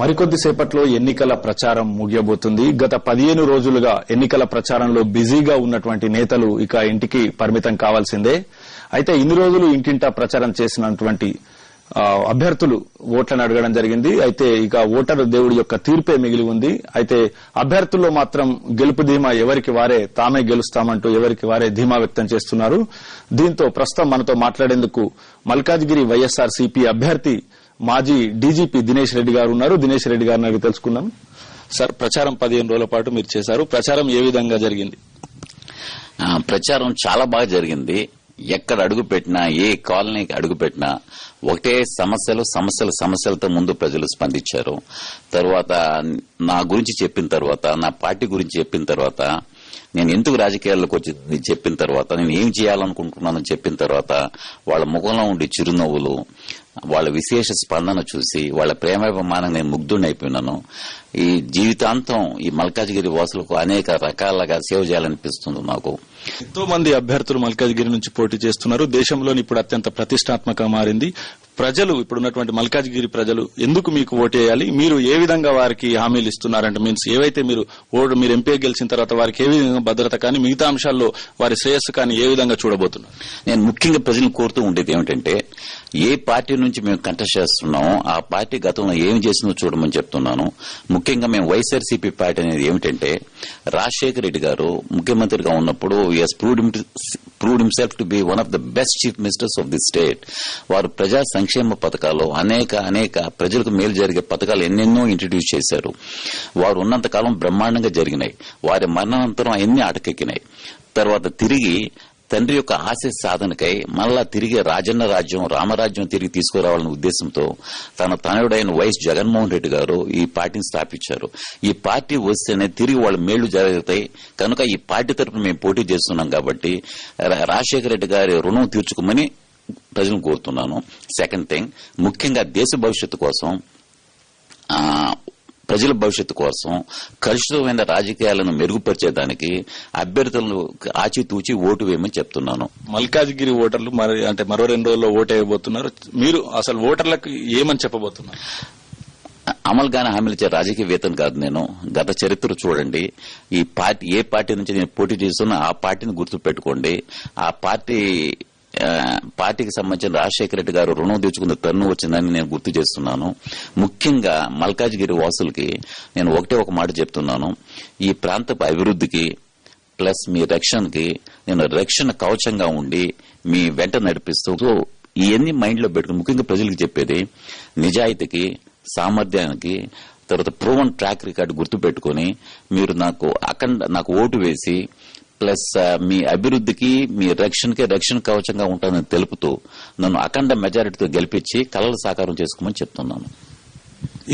మరికొద్ది సేపట్లో ఎన్నికల ప్రచారం ముగియబోతుంది. గత 15 రోజులుగా ఎన్నికల ప్రచారంలో బిజీగా ఉన్నటువంటి నేతలు ఇక ఇంటికి పరిమితం కావాల్సిందే. అయితే ఇన్ని రోజులు ఇంటింటా ప్రచారం చేసినటువంటి అభ్యర్థులు ఓట్లను అడగడం జరిగింది. అయితే ఇక ఓటరు దేవుడి యొక్క తీర్పే మిగిలి ఉంది. అయితే అభ్యర్థుల్లో మాత్రం గెలుపు ధీమా ఎవరికి వారే తామే గెలుస్తామంటూ ఎవరికి వారే ధీమా వ్యక్తం చేస్తున్నారు. దీంతో ప్రస్తుతం మనతో మాట్లాడేందుకు మల్కాజ్గిరి వైఎస్ఆర్ సిపి అభ్యర్థి మాజీ డీజీపీ దినేష్ రెడ్డి గారు ఉన్నారు. దినేష్ రెడ్డి గారిని అడిగి తెలుసుకుందాం. సార్, ప్రచారం 15 రోజుల పాటు మీరు చేశారు. ప్రచారం ఏ విధంగా జరిగింది? ప్రచారం చాలా బాగా జరిగింది. ఎక్కడ అడుగు పెట్టినా, ఏ కాలనీకి అడుగు పెట్టినా ఒకటే సమస్యలతో ముందు ప్రజలు స్పందించారు. తర్వాత నా గురించి చెప్పిన తర్వాత, నా పార్టీ గురించి చెప్పిన తర్వాత, నేను ఎందుకు రాజకీయాల్లోకి వచ్చి చెప్పిన తర్వాత, నేను ఏం చేయాలనుకుంటున్నానని చెప్పిన తర్వాత వాళ్ళ ముఖంలో ఉండే చిరునవ్వులు, వాళ్ళ విశేష స్పందన చూసి వాళ్ళ ప్రేమాభిమానం నేను ముగ్ధుడైపోయినాను. ఈ జీవితాంతం ఈ మల్కాజ్గిరి వాసులకు అనేక రకాలుగా సేవ చేయాలనిపిస్తుంది నాకు. ఎంతో మంది అభ్యర్థులు మల్కాజ్గిరి నుంచి పోటీ చేస్తున్నారు. దేశంలోని ఇప్పుడు అత్యంత ప్రతిష్టాత్మకంగా మారింది. ప్రజలు, ఇప్పుడున్నటువంటి మల్కాజ్గిరి ప్రజలు ఎందుకు మీకు ఓటేయాలి, మీరు ఏ విధంగా వారికి హామీలు ఇస్తున్నారంటే, మీన్స్ ఏవైతే మీరు ఎంపీ గెలిచిన తర్వాత వారికి ఏ విధంగా భద్రత కానీ మిగతా అంశాల్లో వారి శ్రేయస్సు కానీ ఏ విధంగా చూడబోతున్నారు? నేను ముఖ్యంగా ప్రజలను కోరుతూ ఉండేది ఏమిటంటే, ఏ పార్టీ నుంచి మేము కంటెస్ట్ చేస్తున్నామో ఆ పార్టీ గతంలో ఏం చేసిందో చూడమని చెప్తున్నాను. ముఖ్యంగా మేము వైఎస్ఆర్సీపీ పార్టీ అనేది ఏమిటంటే, రాజశేఖర రెడ్డి గారు ముఖ్యమంత్రిగా ఉన్నప్పుడు proved himself to be one of the best chief ministers of the state. వారు ప్రజా సంక్షేమ పథకాలు అనేక ప్రజలకు మేలు జరిగే పథకాలు ఎన్నెన్నో ఇంట్రడ్యూస్ చేశారు. వారు ఉన్నంతకాలం బ్రహ్మాండంగా జరిగినాయి. వారి మరణానంతరం అన్ని అటకెక్కినాయి. తర్వాత తిరిగి తండ్రి యొక్క ఆశ సాధనకై మళ్ళా తిరిగి రాజన్న రాజ్యం, రామరాజ్యం తిరిగి తీసుకురావాలనే ఉద్దేశంతో తన తనయుడైన వైఎస్ జగన్మోహన్ రెడ్డి గారు ఈ పార్టీని స్థాపించారు. ఈ పార్టీ వస్తేనే తిరిగి వాళ్ళ మేళ్లు జరుగుతాయి కనుక ఈ పార్టీ తరఫున మేము పోటీ చేస్తున్నాం కాబట్టి రాజశేఖర రెడ్డి గారి రుణం తీర్చుకోమని ప్రజలను కోరుతున్నాను. సెకండ్ థింగ్, ముఖ్యంగా దేశ భవిష్యత్తు కోసం, ప్రజల భవిష్యత్తు కోసం కలుషితమైన రాజకీయాలను మెరుగుపరిచేదానికి అభ్యర్థులను ఆచితూచి ఓటు వేయమని చెప్తున్నాను. మల్కాజ్గిరి ఓటర్లు మరో 2 రోజుల్లో ఓటు వేయబోతున్నారు. మీరు అసలు ఓటర్లకు ఏమని చెప్పబోతున్నారు? అమలుగానే హామీలు ఇచ్చే రాజకీయవేత్తను కాదు నేను. గత చరిత్ర చూడండి. ఈ పార్టీ ఏ పార్టీ నుంచి నేను పోటీ చేస్తున్నా ఆ పార్టీని గుర్తు పెట్టుకోండి. ఆ పార్టీకి సంబంధించిన రాజశేఖర రెడ్డి గారు రుణం తెచ్చుకున్న తరుణం వచ్చిందని నేను గుర్తు చేస్తున్నాను. ముఖ్యంగా మల్కాజ్గిరి వాసులకి నేను ఒక మాట చెప్తున్నాను. ఈ ప్రాంతపు అభివృద్ధికి ప్లస్ మీ రక్షణకి నేను రక్షణ కవచంగా ఉండి మీ వెంట నడిపిస్తూ ఇవన్నీ మైండ్ లో పెట్టుకుని ముఖ్యంగా ప్రజలకు చెప్పేది నిజాయితీకి, సామర్థ్యానికి, తర్వాత ప్రూవన్ ట్రాక్ రికార్డు గుర్తు పెట్టుకుని మీరు నాకు ఓటు వేసి ప్లస్ మీ అభివృద్ధికి, మీ రక్షణకి రక్షణ కవచంగా ఉంటానని తెలుపుతూ నన్ను అఖండ మెజారిటీతో గెలిపించి కలలు సాకారం చేసుకోమని చెప్తున్నాను.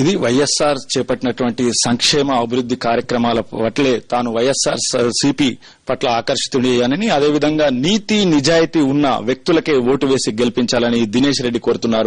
ఇది వైఎస్ఆర్ చేపట్టినటువంటి సంక్షేమ అభివృద్ది కార్యక్రమాల పట్లే తాను వైఎస్ఆర్ సిపి పట్ల ఆకర్షితుడని, అదేవిధంగా నీతి నిజాయితీ ఉన్న వ్యక్తులకే ఓటు వేసి గెలిపించాలని దినేష్ రెడ్డి కోరుతున్నారు.